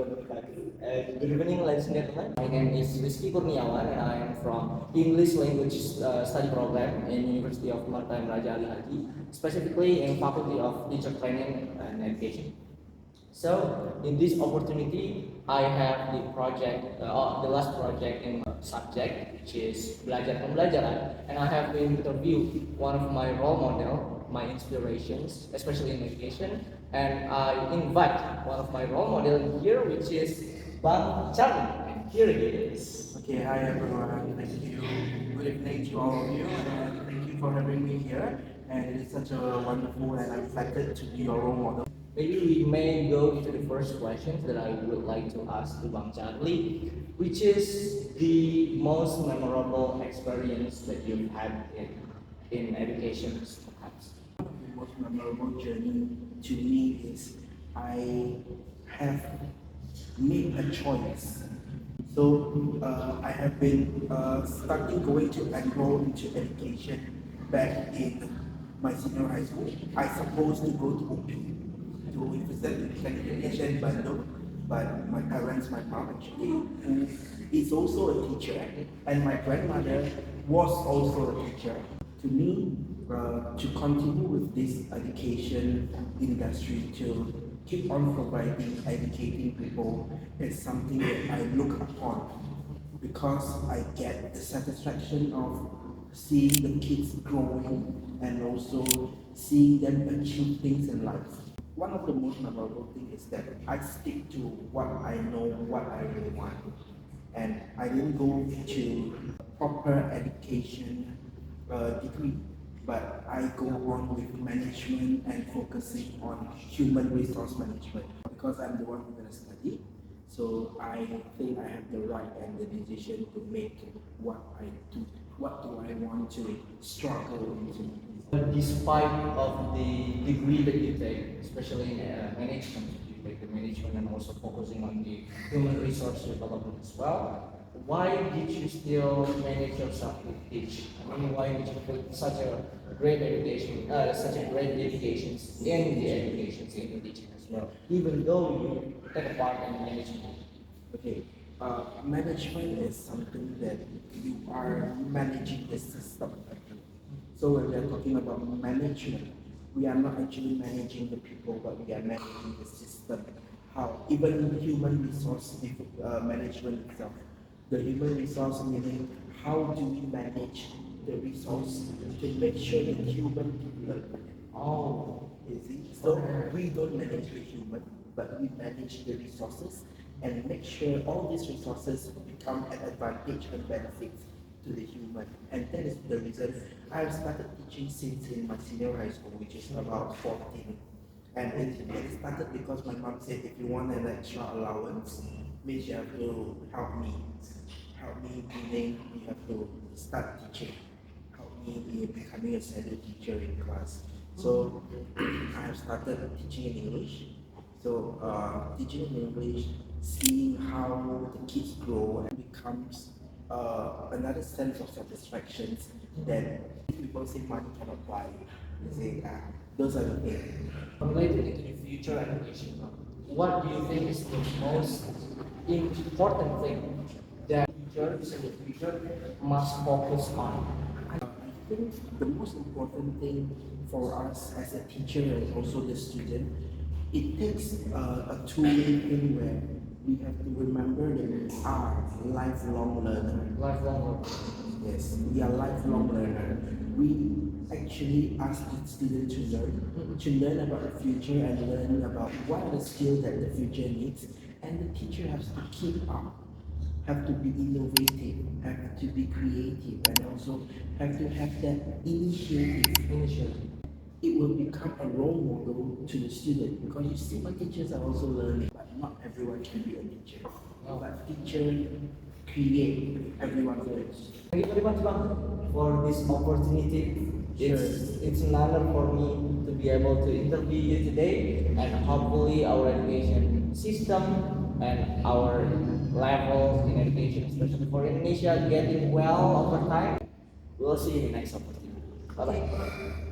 Good evening, ladies and gentlemen. My name is Rizky Kurniawan, and I am from English Language Study Program in University of Maritime Belajar Ali Haji, specifically in Faculty of Teacher Training and Education. So, in this opportunity, I have the project, the last project in my subject, which is Belajar Pembelajaran, and I have to interview one of my role model, my inspirations, especially in education, and I invite one of my role model here, which is Bang Charlie, and here it is. Okay, hi everyone. Thank you. Good evening to all of you, and thank you for having me here. And it is such a wonderful, and I'm flattered to be your role model. Maybe we may go into the first questions that I would like to ask to Bang Charlie, which is the most memorable experience that you've had in education, perhaps. The most memorable journey to me is I have made a choice. So I have been starting going to enroll into education back in my senior high school. I supposed to go to OP to represent the education in Bandung, but my parents, my mom actually, who is also a teacher, and my grandmother was also a teacher. To me, to continue with this education industry, to keep on providing, educating people is something that I look upon because I get the satisfaction of seeing the kids growing and also seeing them achieve things in life. One of the most memorable things is that I stick to what I know, what I really want. And I didn't go to proper education degree, but I go on with management and focusing on human resource management because I'm the one who's going to study. So I think I have the right and the decision to make what I do. What do I want to struggle into? Despite of the degree that you take, especially in management, you take the management and also focusing on the human resource development as well, why did you still manage yourself to teach? I mean, why did you put such a great education, such a great dedications in the education, in the teaching as well, even though you take a part in management? Okay, management is something that you are managing the system. So when we are talking about management, we are not actually managing the people, but we are managing the system. How even human resource management itself, the human resource meaning how do we manage the resource to make sure that human people. Oh, you see, so we don't manage the human, but we manage the resources and make sure all these resources become an advantage and benefit to the human. And that is the reason I've started teaching since in my senior high school, which is about 14. And it started because my mom said, if you want an extra allowance, means you have to help me. Help me meaning you have to start teaching. Help me in becoming a shadow teacher in class. So I have started teaching in English. So teaching in English, seeing how the kids grow and becomes another sense of satisfaction that people say money cannot buy. They say those are the things. Related to the future education, what do you think is the most important thing that teachers in the future must focus on? I think the most important thing for us as a teacher and also the student, it takes a two-way thing where we have to remember that we are lifelong learners. Lifelong learner. Yes, we are lifelong learner. We actually ask the student to learn about the future and learn about what are the skills that the future needs. And the teacher has to keep up, have to be innovative, have to be creative, and also have to have that initiative. It will become a role model to the student because you see, my teachers are also learning, but not everyone can be a teacher. But teacher create everyone first. Thank you very much, Bang, for this opportunity. It's an honor for me to be able to interview you today, and hopefully our education system and our level in education, especially for Indonesia, getting well over time. We'll see you in the next opportunity. Bye bye.